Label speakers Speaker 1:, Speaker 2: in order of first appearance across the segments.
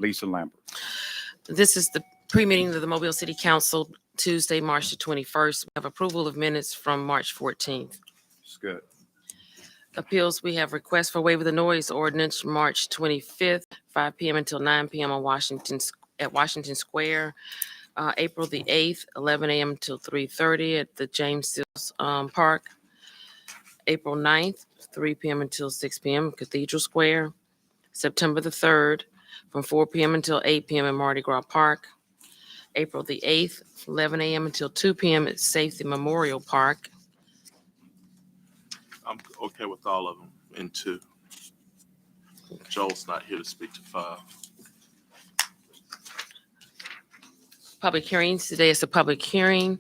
Speaker 1: Lisa Lambert.
Speaker 2: This is the pre-meeting of the Mobile City Council, Tuesday, March the 21st. We have approval of minutes from March 14th.
Speaker 1: It's good.
Speaker 2: Appeals, we have request for waiver of the noise ordinance, March 25th, 5 p.m. until 9 p.m. at Washington Square. April the 8th, 11 a.m. until 3:30 at the James Sills Park. April 9th, 3 p.m. until 6 p.m. Cathedral Square. September the 3rd, from 4 p.m. until 8 p.m. at Mardi Gras Park. April the 8th, 11 a.m. until 2 p.m. at Safety Memorial Park.
Speaker 3: I'm okay with all of them in 2. Joel's not here to speak to 5.
Speaker 2: Public hearings. Today is a public hearing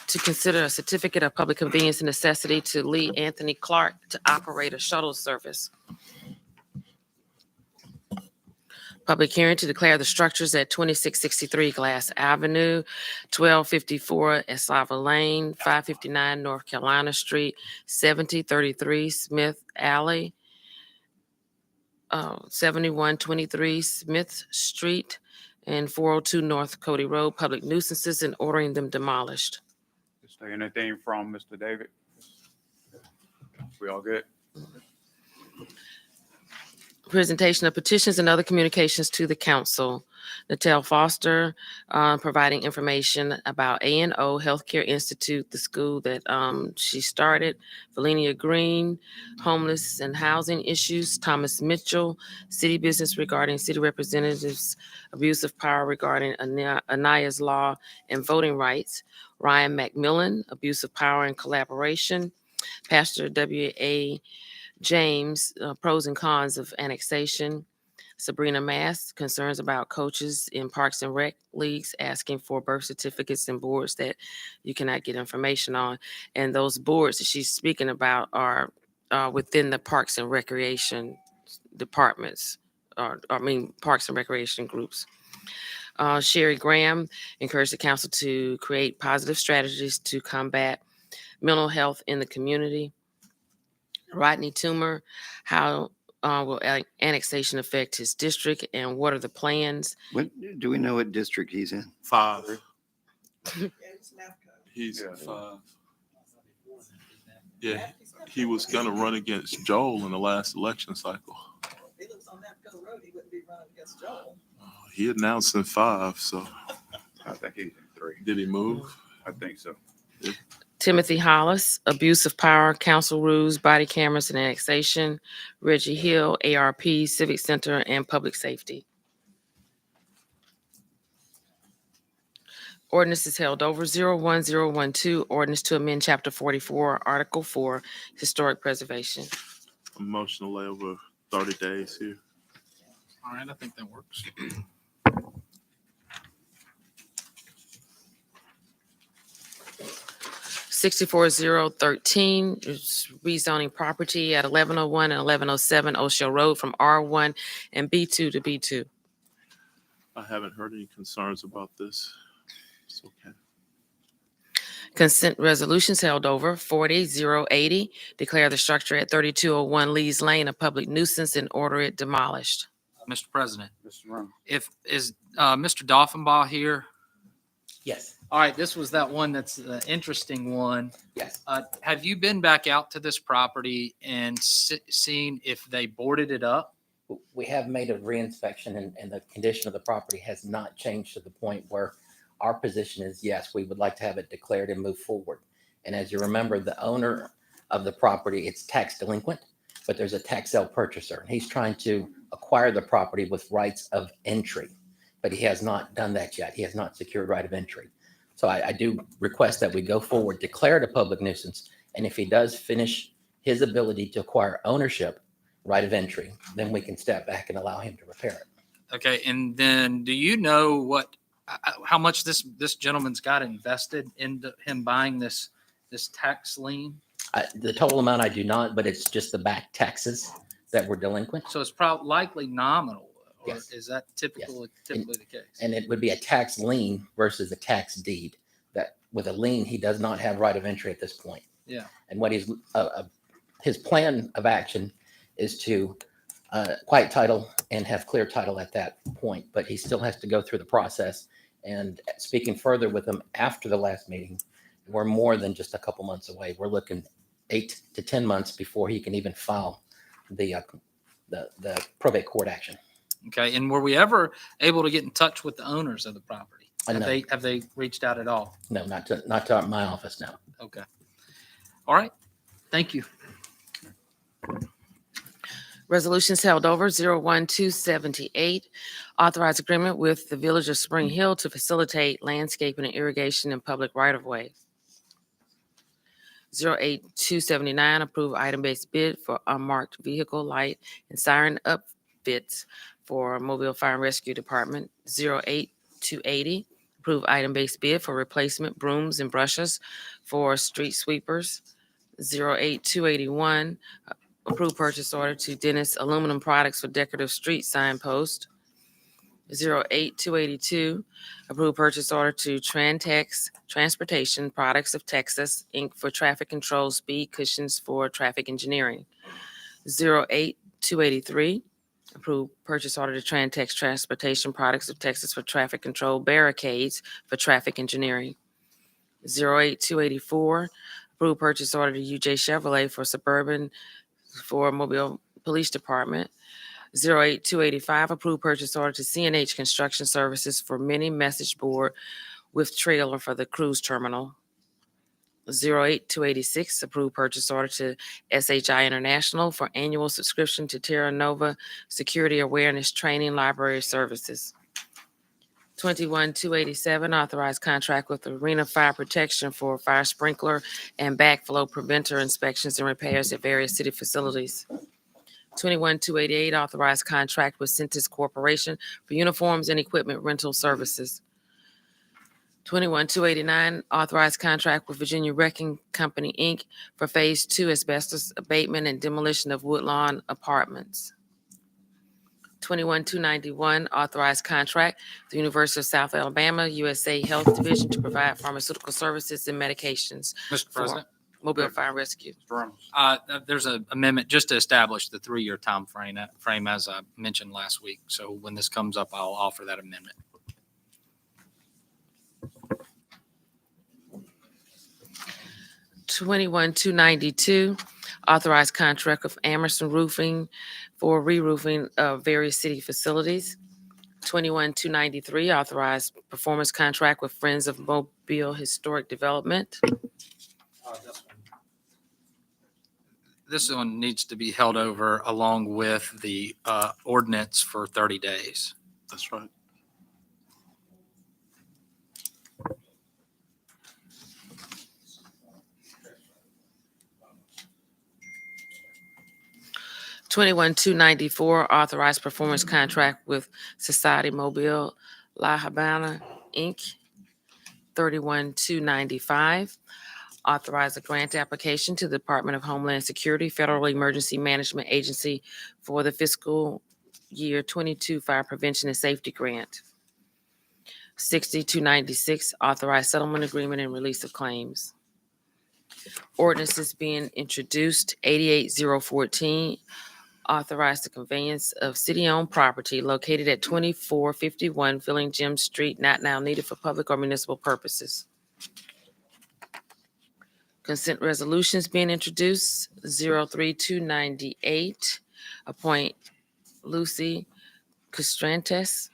Speaker 2: to consider a certificate of public convenience and necessity to Lee Anthony Clark to operate a shuttle service. Public hearing to declare the structures at 2663 Glass Avenue, 1254 Eslava Lane, 559 North Carolina Street, 7033 Smith Alley, 7123 Smith Street, and 402 North Cody Road, public nuisances, and ordering them demolished.
Speaker 1: Is there anything from Mr. David? We all good?
Speaker 2: Presentation of petitions and other communications to the council. Natal Foster providing information about A&O Healthcare Institute, the school that she started. Valenia Green, homeless and housing issues. Thomas Mitchell, city business regarding city representatives' abuse of power regarding Anaya's law and voting rights. Ryan McMillan, abuse of power and collaboration. Pastor W.A. James, pros and cons of annexation. Sabrina Mass, concerns about coaches in Parks and Rec leagues asking for birth certificates and boards that you cannot get information on. And those boards that she's speaking about are within the Parks and Recreation departments, Parks and Recreation groups. Sherry Graham encouraged the council to create positive strategies to combat mental health in the community. Rodney Toomer, how will annexation affect his district and what are the plans?
Speaker 4: Do we know what district he's in?
Speaker 3: 5. He's
Speaker 1: Yeah.
Speaker 3: 5. Yeah, he was gonna run against Joel in the last election cycle.
Speaker 5: If he lives on Napco Road, he wouldn't be running against Joel.
Speaker 3: He announced in 5, so
Speaker 1: I think he's in 3.
Speaker 3: did he move?
Speaker 1: I think so.
Speaker 2: Timothy Hollis, abuse of power, council rules, body cameras and annexation. Reggie Hill, ARP, Civic Center and Public Safety. Ordinance is held over. 01012, ordinance to amend chapter 44, article 4, historic preservation.
Speaker 3: A motion to lay over 30 days here.
Speaker 6: All right, I think that works.
Speaker 2: 64-013 is rezoning property at 1101 and 1107 O'Shea Road from R1 and B2 to B2.
Speaker 3: I haven't heard any concerns about this. It's okay.
Speaker 2: Consent resolutions held over. 40-080, declare the structure at 3201 Lees Lane a public nuisance and order it demolished.
Speaker 6: Mr. President,
Speaker 1: Mr. Rowe.
Speaker 6: is Mr. Doffenbaugh here?
Speaker 7: Yes,
Speaker 6: All right, this was that one that's the interesting one.
Speaker 7: yes.
Speaker 6: Have you been back out to this property and seen if they boarded it up?
Speaker 7: We have made a reinspection and the condition of the property has not changed to the point where our position is, yes, we would like to have it declared and move forward. And as you remember, the owner of the property, it's tax delinquent, but there's a tax sale purchaser. He's trying to acquire the property with rights of entry, but he has not done that yet. He has not secured right of entry. So I do request that we go forward, declare it a public nuisance. And if he does finish his ability to acquire ownership, right of entry, then we can step back and allow him to repair it.
Speaker 6: Okay, and then do you know how much this gentleman's got invested into him buying this tax lien?
Speaker 7: The total amount I do not, but it's just the back taxes that were delinquent.
Speaker 6: So it's probably likely nominal. Or
Speaker 7: Yes.
Speaker 6: is that typically the case?
Speaker 7: And it would be a tax lien versus a tax deed. That with a lien, he does not have right of entry at this point.
Speaker 6: Yeah.
Speaker 7: And what his plan of action is to quiet title and have clear title at that point, but he still has to go through the process. And speaking further with him after the last meeting, we're more than just a couple months away. We're looking 8 to 10 months before he can even file the probate court action.
Speaker 6: Okay, and were we ever able to get in touch with the owners of the property? Have
Speaker 7: No.
Speaker 6: have they reached out at all?
Speaker 7: No, not to my office now.
Speaker 6: Okay. All right. Thank you.
Speaker 2: Resolutions held over 01278. Authorize agreement with the Village of Spring Hill to facilitate landscaping and irrigation in public right-of-way. 08279. Approve item-based bid for unmarked vehicle light and siren upfits for Mobile Fire and Rescue Department. 08280. Approve item-based bid for replacement brooms and brushes for street sweepers. 08281. Approve purchase order to Dennis Aluminum Products for decorative street signpost. 08282. Approve purchase order to Trantex Transportation Products of Texas, Inc. for traffic control speed cushions for traffic engineering. 08283. Approve purchase order to Trantex Transportation Products of Texas for traffic control barricades for traffic engineering. 08284. Approve purchase order to UJ Chevrolet for Suburban for Mobile Police Department. 08285. Approve purchase order to CNH Construction Services for mini message board with trailer for the cruise terminal. 08286. Approve purchase order to SHI International for annual subscription to Terra Nova Security Awareness Training Library Services. 21287. Authorize contract with Arena Fire Protection for fire sprinkler and backflow preventer inspections and repairs at various city facilities. 21288. Authorize contract with Centis Corporation for uniforms and equipment rental services. 21289. Authorize contract with Virginia Wrecking Company, Inc. for Phase 2 asbestos abatement and demolition of Woodlawn Apartments. 21291. Authorized contract with the University of South Alabama USA Health Division to provide pharmaceutical services and medications.
Speaker 6: Mr. President,
Speaker 2: Mobile Fire and Rescue.
Speaker 1: Mr. Reynolds.
Speaker 6: there's an amendment just to establish the 3-year time frame as I mentioned last week. So when this comes up, I'll offer that amendment.
Speaker 2: $21,292. Authorized contract with Amerson Roofing for re-roofing of various city facilities. $21,293. Authorized performance contract with Friends of Mobile Historic Development.
Speaker 6: This one needs to be held over along with the ordinance for 30 days.
Speaker 3: That's right.
Speaker 2: $21,294. Authorized performance contract with Society Mobile La Habana, Inc. $31,295. Authorize a grant application to the Department of Homeland Security Federal Emergency Management Agency for the fiscal year 22 fire prevention and safety grant. $62,296. Authorized settlement agreement and release of claims. Ordinances being introduced. 88,014. Authorize the conveyance of city-owned property located at 2451 Filling Gym Street, not now needed for public or municipal purposes. Consent resolutions being introduced. 03298. Appoint Lucy Castrantes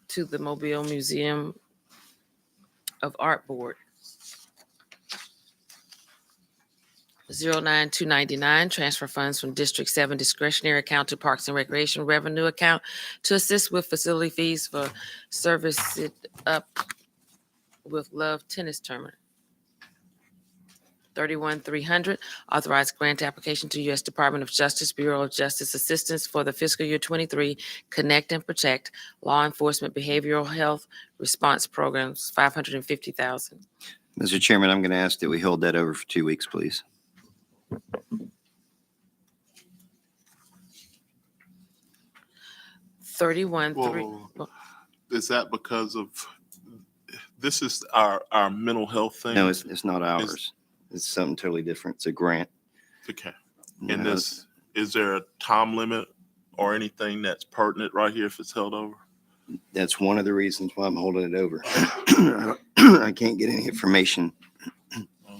Speaker 2: to the Mobile Museum of Art Board. 09299. Transfer funds from District 7 discretionary account to Parks and Recreation revenue account to assist with facility fees for Service It Up with Love Tennis Tournament. 31300. Authorized grant application to U.S. Department of Justice Bureau of Justice Assistance for the fiscal year 23 Connect and Protect Law Enforcement Behavioral Health Response Programs, $550,000.
Speaker 4: Mr. Chairman, I'm going to ask that we hold that over for 2 weeks, please.
Speaker 2: 313.
Speaker 3: Well, is that because of, this is our mental health thing?
Speaker 4: No, it's not ours. It's something totally different. It's a grant.
Speaker 3: Okay.
Speaker 4: No,
Speaker 3: And this, is there a time limit or anything that's pertinent right here if it's held over?
Speaker 4: That's one of the reasons why I'm holding it over. I can't get any information,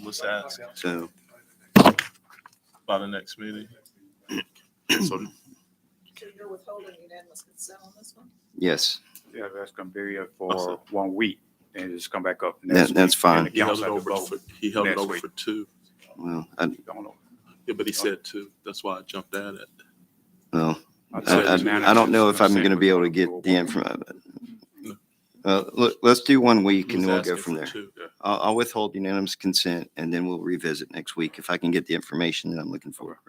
Speaker 3: Let's ask
Speaker 4: so
Speaker 3: by the next meeting. So
Speaker 5: So you're withholding unanimous consent on this one?
Speaker 4: yes,
Speaker 1: Yeah, that's gonna be for 1 week, and just come back up
Speaker 4: That-
Speaker 1: next week.
Speaker 4: that's fine.
Speaker 1: And the
Speaker 3: he held it
Speaker 1: council have to
Speaker 3: over
Speaker 1: vote.
Speaker 3: he held it
Speaker 1: next
Speaker 3: over
Speaker 1: week.
Speaker 3: for 2.
Speaker 4: well,
Speaker 1: Don't know.
Speaker 3: Yeah, but he said 2. That's why I jumped at it.
Speaker 4: well,
Speaker 1: thought
Speaker 4: I don't know if I'm
Speaker 1: unanimous
Speaker 4: going to be able to
Speaker 1: consent
Speaker 4: get
Speaker 1: was
Speaker 4: the
Speaker 1: for
Speaker 4: information. Look, let's do 1 week
Speaker 3: He
Speaker 4: and
Speaker 3: was
Speaker 4: we'll go
Speaker 3: asking
Speaker 4: from
Speaker 3: for
Speaker 4: there.
Speaker 3: 2.
Speaker 4: I'll withhold unanimous consent and then we'll revisit next week if I can get the information that I'm looking for.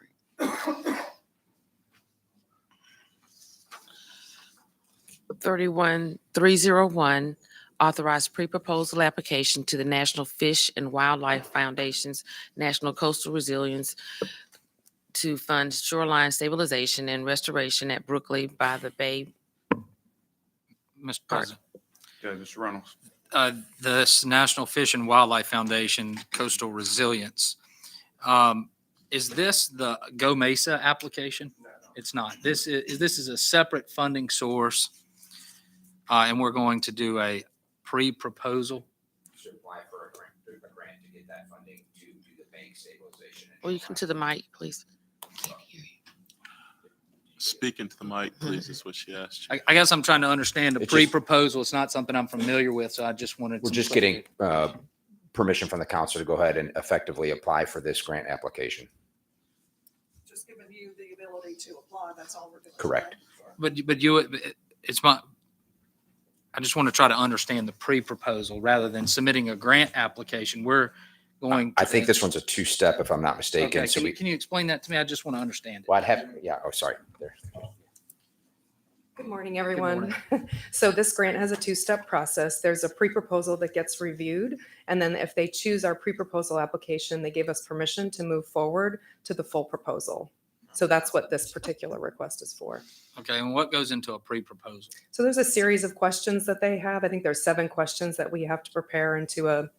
Speaker 2: 31301, authorized pre-proposal application to the National Fish and Wildlife Foundation's National Coastal Resilience to fund shoreline stabilization and restoration at Brookley by the Bay.
Speaker 6: Mr.
Speaker 2: Park.
Speaker 6: President.
Speaker 1: Yeah, Mr. Reynolds.
Speaker 6: This National Fish and Wildlife Foundation Coastal Resilience. Is this the Go Mesa application? It's not. This is a separate funding source. And we're going to do a pre-proposal.
Speaker 8: Should apply for a grant to get that funding to do the bank stabilization.
Speaker 2: Will you come to the mic, please? Can't hear you.
Speaker 3: Speaking to the mic, please, is what she asked you.
Speaker 6: I guess I'm trying to understand the
Speaker 8: It's just-
Speaker 6: pre-proposal. It's not something I'm familiar with, so I just wanted.
Speaker 8: We're
Speaker 6: some
Speaker 8: just getting permission from the council to go ahead and effectively apply for this grant application.
Speaker 5: Just giving you the ability to apply, that's all we're doing.
Speaker 8: Correct.
Speaker 6: But it's my, I just want to try to understand the pre-proposal rather than submitting a grant application. We're going.
Speaker 8: I think this one's a two-step, if I'm not mistaken.
Speaker 6: Okay,
Speaker 8: So
Speaker 6: can you explain that to me? I just want to understand it.
Speaker 8: well, I'd have, yeah, oh, sorry. There.
Speaker 9: Good morning, everyone. So this grant has a two-step process. There's a pre-proposal that gets reviewed, and then if they choose our pre-proposal application, they give us permission to move forward to the full proposal. So that's what this particular request is for.
Speaker 6: Okay, and what goes into a pre-proposal?
Speaker 9: So there's a series of questions that they have. I think there's 7 questions that we have to prepare into a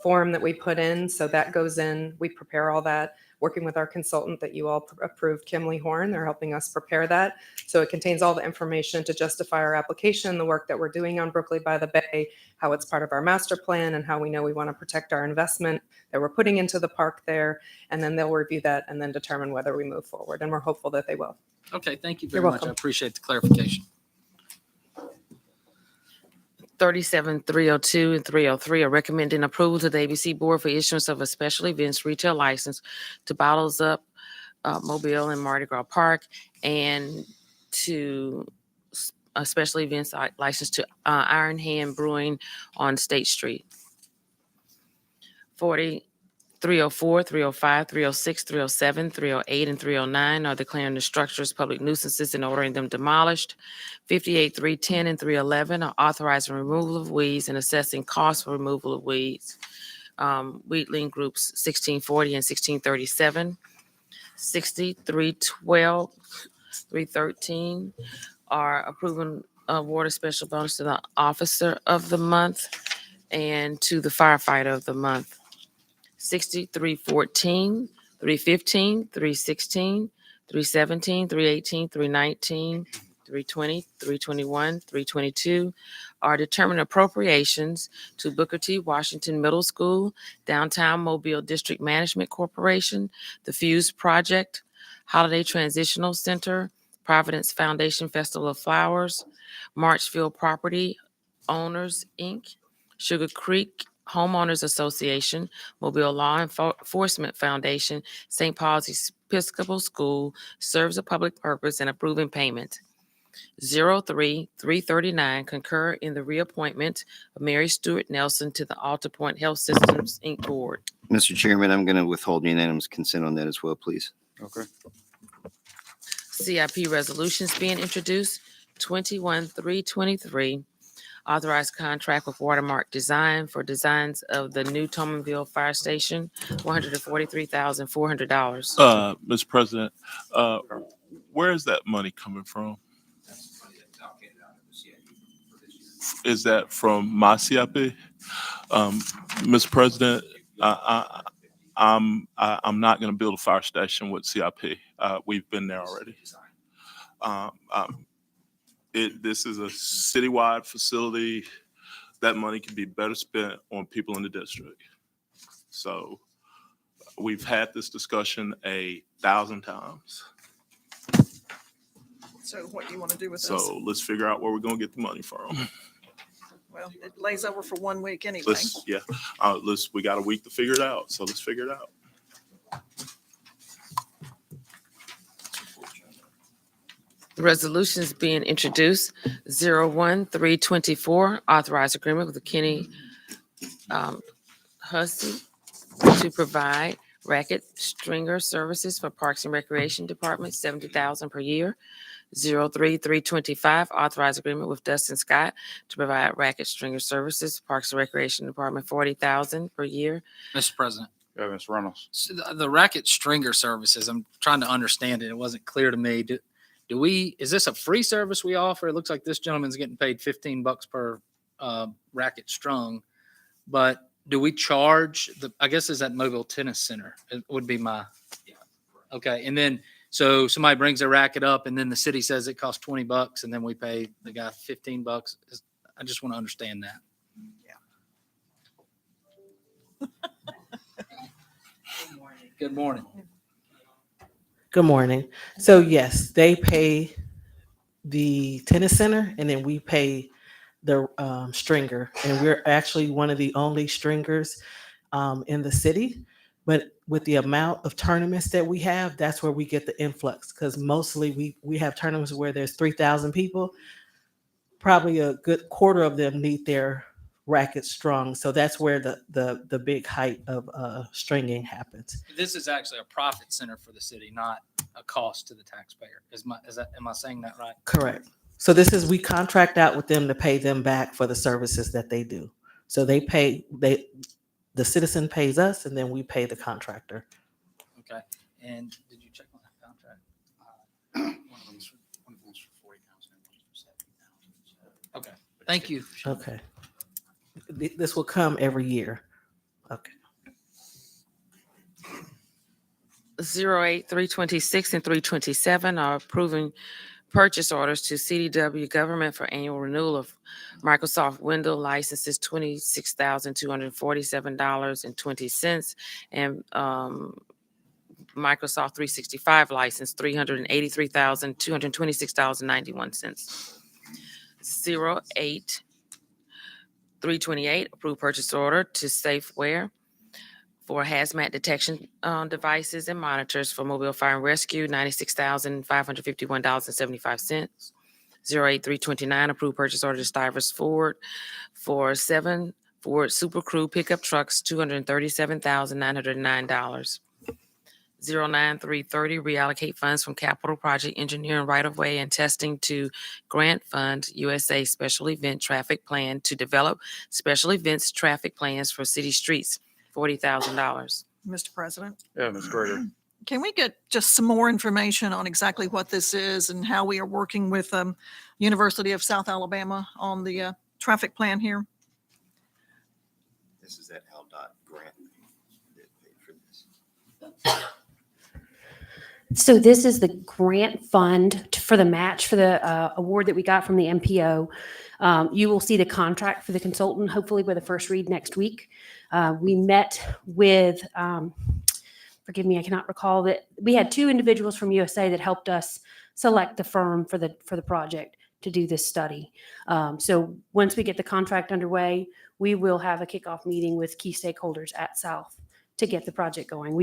Speaker 9: form that we put in. So that goes in, we prepare all that, working with our consultant that you all approved, Kimley Horn. They're helping us prepare that. So it contains all the information to justify our application, the work that we're doing on Brookley by the Bay, how it's part of our master plan, and how we know we want to protect our investment that we're putting into the park there. And then they'll review that and then determine whether we move forward. And we're hopeful that they will.
Speaker 6: Okay, thank you
Speaker 9: You're
Speaker 6: very much. I
Speaker 9: welcome.
Speaker 6: appreciate the clarification.
Speaker 2: 37302 and 303 are recommending approval to the ABC Board for issuance of a special events retail license to Bottles Up Mobile and Mardi Gras Park, and to a special events license to Iron Hand Brewing on State Street. 304, 305, 306, 307, 308, and 309 are declaring the structures public nuisances and ordering them demolished. 58, 310, and 311 are authorizing removal of weeds and assessing costs for removal of weeds. Weedling groups 1640 and 1637. 60, 312, 313 are approving award a special bonus to the officer of the month and to the firefighter of the month. 60, 314, 315, 316, 317, 318, 319, 320, 321, 322 are determined appropriations to Booker T. Washington Middle School, Downtown Mobile District Management Corporation, the Fuse Project, Holiday Transitional Center, Providence Foundation Festival of Flowers, Marchfield Property Owners, Inc., Sugar Creek Homeowners Association, Mobile Law Enforcement Foundation, St. Paul's Episcopal School serves a public purpose and approving payment. 03-339 concur in the reappointment of Mary Stewart Nelson to the Alta Point Health Systems, Inc. Board.
Speaker 4: Mr. Chairman, I'm going to withhold unanimous consent on that as well, please.
Speaker 1: Okay.
Speaker 2: CIP resolutions being introduced, 21-323. Authorized contract with Watermark Design for designs of the new Tomanville Fire Station, $143,400.
Speaker 3: Mr. President, where is that money coming from?
Speaker 8: That's money that's allocated out of the CIP for this year.
Speaker 3: Is that from my CIP? Mr. President, I'm not going to build a fire station with CIP. We've been there already. This is a citywide facility. That money can be better spent on people in the district. So we've had this discussion 1,000 times.
Speaker 5: So what do you want to do with this?
Speaker 3: So let's figure out where we're gonna get the money from.
Speaker 5: Well, it lays over for 1 week anyway.
Speaker 3: We got a week to figure it out, so let's figure it out.
Speaker 2: The resolution is being introduced, 01324, authorized agreement with the Kenny Hussey to provide racket stringer services for Parks and Recreation Department, $70,000 per year. 03325, authorized agreement with Dustin Scott to provide racket stringer services, Parks and Recreation Department, $40,000 per year.
Speaker 6: Mr. President,
Speaker 1: Yeah, Ms. Reynolds.
Speaker 6: so the racket stringer services, I'm trying to understand it. It wasn't clear to me. Is this a free service we offer? It looks like this gentleman's getting paid $15 per racket strung, but do we charge I guess is that Mobile Tennis Center? It would be my, okay. And then, so somebody brings a racket up and then the city says it costs $20 and then we pay the guy $15. I just want to understand that. Good morning.
Speaker 10: Good morning. So yes, they pay the tennis center and then we pay the stringer. And we're actually one of the only stringers in the city. But with the amount of tournaments that we have, that's where we get the influx. Because mostly we have tournaments where there's 3,000 people. Probably a good quarter of them need their racket strung. So that's where the big height of stringing happens.
Speaker 6: This is actually a profit center for the city, not a cost to the taxpayer. Am I saying that right?
Speaker 10: Correct. So we contract out with them to pay them back for the services that they do. So the citizen pays us and then we pay the contractor.
Speaker 6: Okay. And did you check on that contract?
Speaker 1: One of them's for 40,000 and one's for 70,000.
Speaker 6: Okay. Thank you.
Speaker 10: Okay. This will come every year. Okay.
Speaker 2: 08326 and 327 are approving purchase orders to CDW Government for annual renewal of Microsoft Windows licenses, $26,247.20, and Microsoft 365 license, $383,226.91. 08328, approved purchase order to Safeware for hazmat detection devices and monitors for mobile fire and rescue, $96,551.75. 08329, approved purchase order to Stivers Ford for 7 Ford Super Crew pickup trucks, $237,909. 09330, reallocate funds from capital project engineering right-of-way and testing to Grant Fund USA Special Event Traffic Plan to develop special events traffic plans for city streets, $40,000.
Speaker 5: Mr. President,
Speaker 1: Yeah, Ms. Grader.
Speaker 5: can we get just some more information on exactly what this is and how we are working with University of South Alabama on the traffic plan here?
Speaker 4: This is that LDOT grant that paid for this.
Speaker 11: So this is the grant fund for the match for the award that we got from the MPO. You will see the contract for the consultant, hopefully by the first read next week. We met with, forgive me, I cannot recall that we had 2 individuals from USA that helped us select the firm for the project to do this study. So once we get the contract underway, we will have a kickoff meeting with key stakeholders at South to get the project going.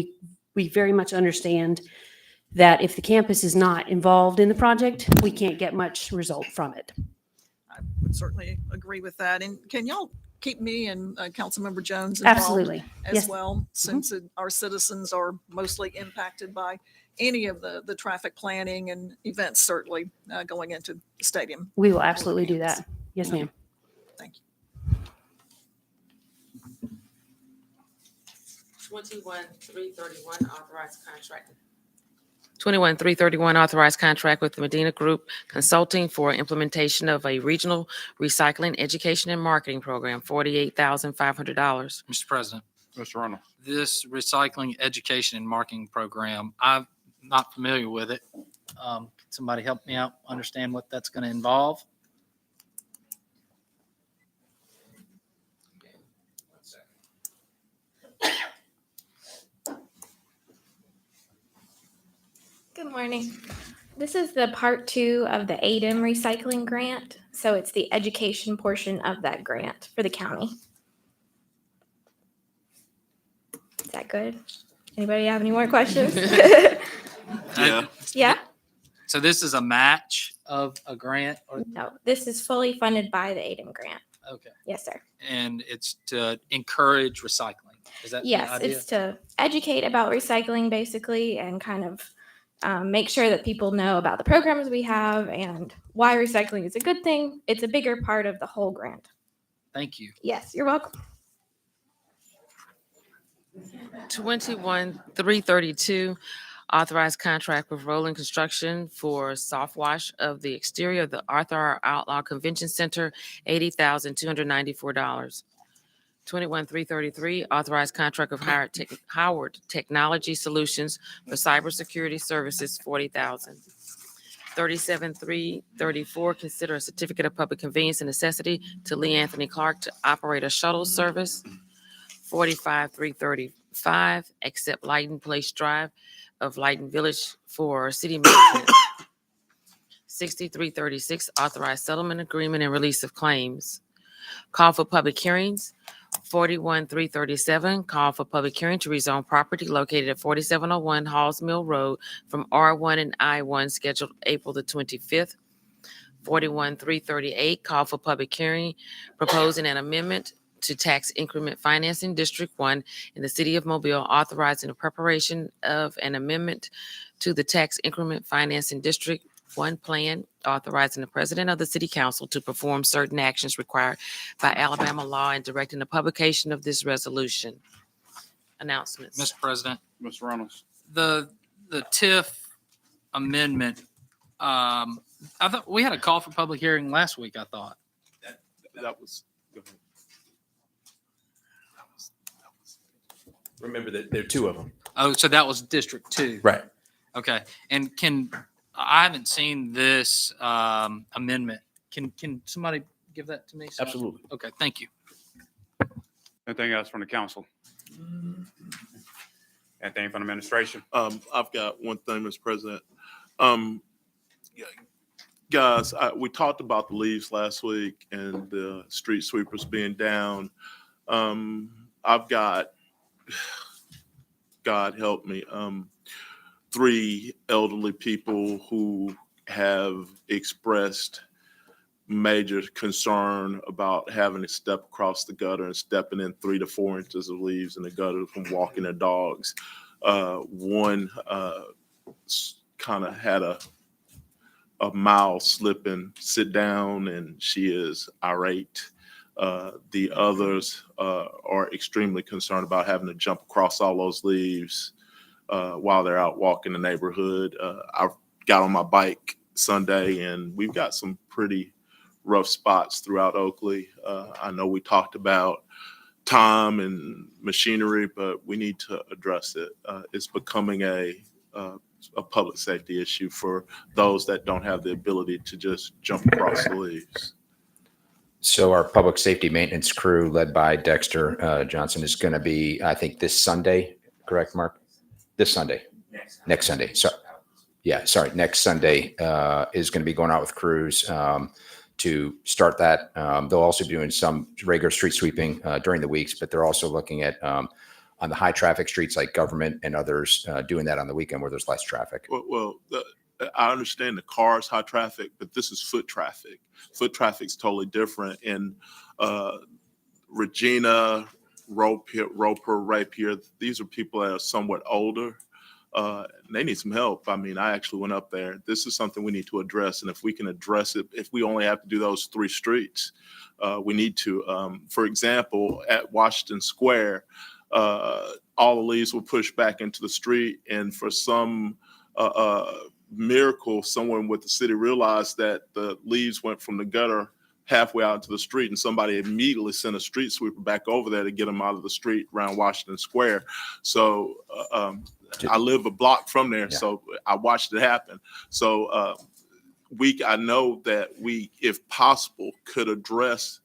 Speaker 11: We very much understand that if the campus is not involved in the project, we can't get much result from it.
Speaker 5: I would certainly agree with that. And can y'all keep me and Councilmember Jones involved
Speaker 11: Absolutely.
Speaker 5: as
Speaker 11: Yes.
Speaker 5: well, since our citizens are mostly impacted by any of the traffic planning and events, certainly going into the stadium.
Speaker 11: We will absolutely do that. Yes, ma'am.
Speaker 5: Thank you.
Speaker 2: 21331, authorized contract. 21331, authorized contract with the Medina Group Consulting for implementation of a regional recycling education and marketing program, $48,500.
Speaker 6: Mr. President,
Speaker 1: Mr. Reynolds.
Speaker 6: this recycling education and marketing program, I'm not familiar with it. Can somebody help me out, understand what that's going to involve?
Speaker 12: Good morning. This is the part 2 of the ADEM recycling grant. So it's the education portion of that grant for the county. Is that good? Anybody have any more questions?
Speaker 3: Yeah.
Speaker 12: Yeah?
Speaker 6: So this is a match of a grant, or,
Speaker 12: No, this is fully funded by the ADEM grant.
Speaker 6: okay,
Speaker 12: Yes, sir.
Speaker 6: and it's to encourage recycling. Is that the
Speaker 12: Yes,
Speaker 6: idea?
Speaker 12: it's to educate about recycling basically and kind of make sure that people know about the programs we have and why recycling is a good thing. It's a bigger part of the whole grant.
Speaker 6: Thank you.
Speaker 12: Yes, you're welcome.
Speaker 2: 21-332, authorized contract with Roland Construction for soft wash of the exterior of the Arthur R. Outlaw Convention Center, $80,294. 21-333, authorized contract of Howard Technology Solutions for cybersecurity services, $40,000. 37-334, consider a certificate of public convenience and necessity to Lee Anthony Clark to operate a shuttle service. 45-335, accept Lighten Place Drive of Lighten Village for city maintenance. 63-36, authorized settlement agreement and release of claims. Call for public hearings. 41-337, call for public hearing to rezone property located at 4701 Halls Mill Road from R1 and I1, scheduled April the 25th. 41-338, call for public hearing proposing an amendment to tax increment financing District 1 in the city of Mobile, authorizing the preparation of an amendment to the tax increment financing District 1 plan, authorizing the president of the city council to perform certain actions required by Alabama law and directing the publication of this resolution. Announcements.
Speaker 6: Mr. President,
Speaker 1: Mr. Reynolds.
Speaker 6: the TIF amendment, I thought we had a call for public hearing last week, I thought.
Speaker 3: That was, go ahead.
Speaker 8: Remember that there are two of them.
Speaker 6: Oh, so that was District 2.
Speaker 8: Right.
Speaker 6: Okay. And I haven't seen this amendment. Can somebody give that to me?
Speaker 8: Absolutely.
Speaker 6: Okay, thank you.
Speaker 1: Anything else from the council? Anything from the administration?
Speaker 3: I've got one thing, Mr. President. Guys, we talked about the leaves last week and the street sweepers being down. I've got, God help me, 3 elderly people who have expressed major concern about having to step across the gutter and stepping in 3 to 4 inches of leaves in the gutter from walking their dogs. One kind of had a mild slip and sit down, and she is irate. The others are extremely concerned about having to jump across all those leaves while they're out walking the neighborhood. I got on my bike Sunday, and we've got some pretty rough spots throughout Oakley. I know we talked about time and machinery, but we need to address it. It's becoming a public safety issue for those that don't have the ability to just jump across the leaves.
Speaker 8: So our public safety maintenance crew led by Dexter Johnson is going to be, I think, this Sunday, correct, Mark? This Sunday, next Sunday. So, yeah, sorry, next Sunday is going to be going out with crews to start that. They'll also be doing some regular street sweeping during the weeks, but they're also looking at on the high traffic streets like Government and others doing that on the weekend where there's less traffic.
Speaker 3: Well, I understand the cars, high traffic, but this is foot traffic. Foot traffic's totally different. And Regina, Roper, Rapier, these are people that are somewhat older. They need some help. I mean, I actually went up there. This is something we need to address. And if we can address it, if we only have to do those 3 streets, we need to. For example, at Washington Square, all the leaves were pushed back into the street. And for some miracle, someone with the city realized that the leaves went from the gutter halfway out into the street, and somebody immediately sent a street sweeper back over there to get them out of the street around Washington Square. So I live a block from there,
Speaker 8: Yeah.
Speaker 3: so I watched it happen. So I know that we, if possible, could address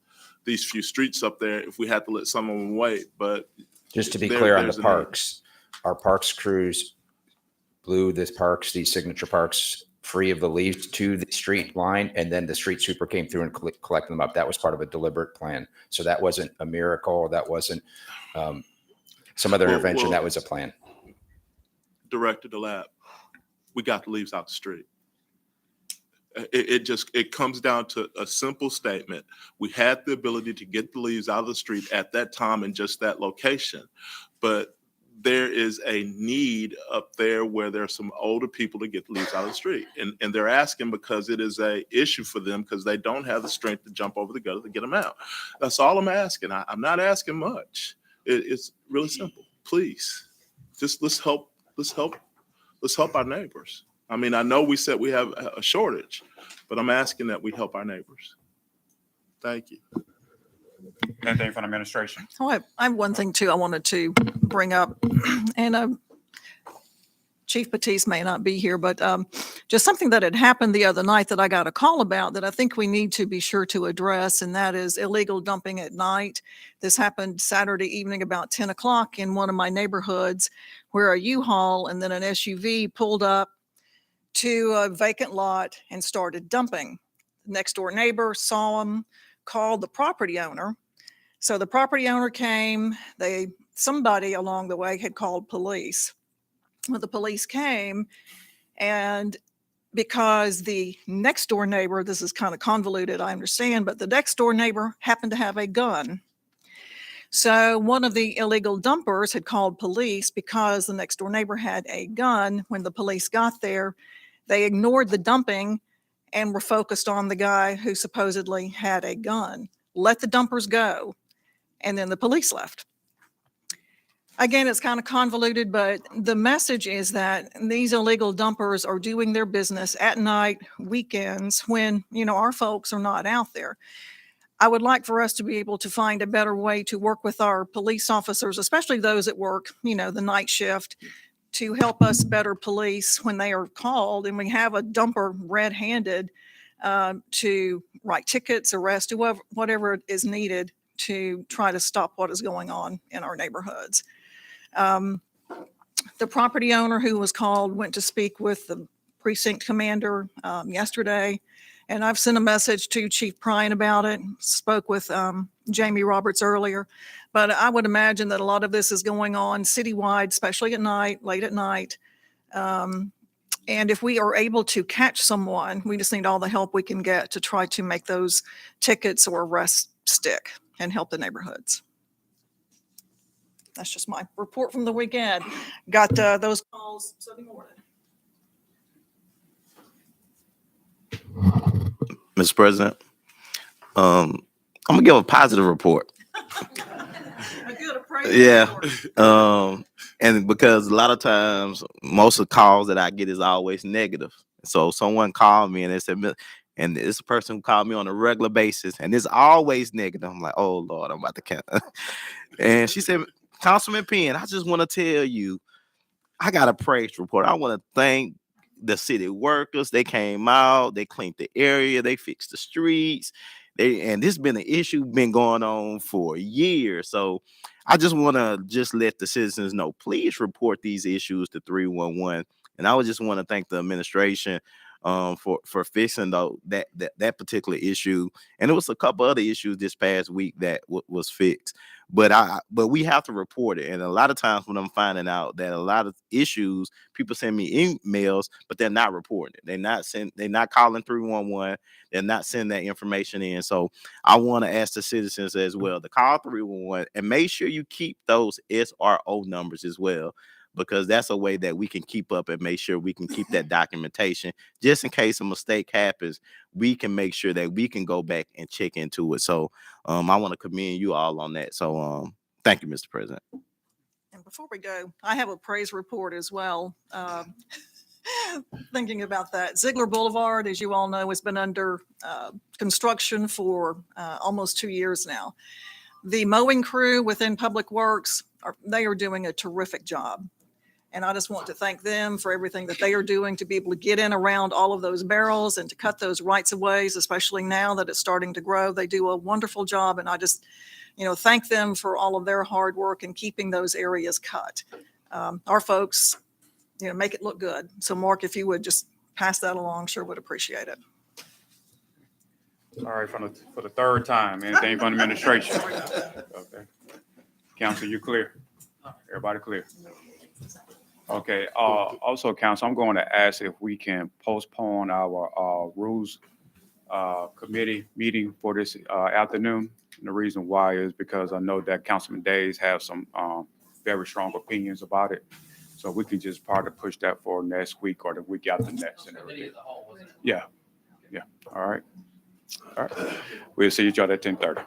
Speaker 3: these few streets up there if we had to let some of them wait. But
Speaker 8: Just to be
Speaker 3: there-
Speaker 8: clear on
Speaker 3: there's
Speaker 8: the
Speaker 3: a need.
Speaker 8: parks, our parks crews blew these parks, these signature parks, free of the leaves to the street line, and then the street sweeper came through and collected them up. That was part of a deliberate plan. So that wasn't a miracle. That wasn't some other intervention.
Speaker 3: well-
Speaker 8: That was a plan.
Speaker 3: Director DeLab, we got the leaves out the street. It comes down to a simple statement. We had the ability to get the leaves out of the street at that time in just that location. But there is a need up there where there are some older people to get the leaves out of the street. And they're asking because it is a issue for them because they don't have the strength to jump over the gutter to get them out. That's all I'm asking. I'm not asking much. It's really simple. Please, just let's help our neighbors. I mean, I know we said we have a shortage, but I'm asking that we help our neighbors. Thank you.
Speaker 1: Anything from the administration?
Speaker 5: So I have one thing too I wanted to bring up, and Chief Batiste may not be here, but just something that had happened the other night that I got a call about that I think we need to be sure to address, and that is illegal dumping at night. This happened Saturday evening about 10 o'clock in one of my neighborhoods where a U-Haul and then an SUV pulled up to a vacant lot and started dumping. The next door neighbor saw them, called the property owner. So the property owner came, somebody along the way had called police. Well, the police came, and because the next door neighbor, this is kind of convoluted, I understand, but the next door neighbor happened to have a gun. So one of the illegal dumpers had called police because the next door neighbor had a gun. When the police got there, they ignored the dumping and were focused on the guy who supposedly had a gun. Let the dumpers go. And then the police left. Again, it's kind of convoluted, but the message is that these illegal dumpers are doing their business at night, weekends, when, our folks are not out there. I would like for us to be able to find a better way to work with our police officers, especially those that work, the night shift, to help us better police when they are called and we have a dumper red-handed to write tickets, arrest, whatever is needed to try to stop what is going on in our neighborhoods. The property owner who was called went to speak with the precinct commander yesterday, and I've sent a message to Chief Prine about it, spoke with Jamie Roberts earlier, but I would imagine that a lot of this is going on citywide, especially at night, late at night. And if we are able to catch someone, we just need all the help we can get to try to make those tickets or arrests stick and help the neighborhoods. That's just my report from the weekend. Got those calls Sunday morning.
Speaker 13: Mr. President, I'm gonna give a positive report. Yeah. And because a lot of times, most of the calls that I get is always negative. So someone called me and they said, and it's a person who called me on a regular basis, and it's always negative. I'm like, oh Lord, I'm about to count. And she said, Councilman Penn, I just want to tell you, I got a praise report. I want to thank the city workers. They came out, they cleaned the area, they fixed the streets. And this has been an issue been going on for years. So I just want to let the citizens know, please report these issues to 311. And I would just want to thank the administration for fixing that particular issue. And there was a couple other issues this past week that was fixed. But we have to report it. And a lot of times when I'm finding out that a lot of issues, people send me emails, but they're not reporting it. They're not calling 311. They're not sending that information in. So I want to ask the citizens as well to call 311 and make sure you keep those SRO numbers as well, because that's a way that we can keep up and make sure we can keep that documentation. Just in case a mistake happens, we can make sure that we can go back and check into it. So I want to commend you all on that. So thank you, Mr. President.
Speaker 5: And before we go, I have a praise report as well. thinking about that. Ziegler Boulevard, as you all know, has been under construction for almost 2 years now. The mowing crew within Public Works, they are doing a terrific job. And I just want to thank them for everything that they are doing to be able to get in around all of those barrels and to cut those rights of ways, especially now that it's starting to grow. They do a wonderful job, and I just, thank them for all of their hard work in keeping those areas cut. Our folks, make it look good. So Mark, if you would just pass that along, sure would appreciate it.
Speaker 14: All right, for the third time, anything from the administration? Okay. Council, you clear? Everybody clear? Okay, also, council, I'm going to ask if we can postpone our rules committee meeting for this afternoon. And the reason why is because I know that Councilman Days have some very strong opinions about it. So we can just probably push that for next week or the week after next. And everything. Yeah, all right. We'll see each other at 10:30.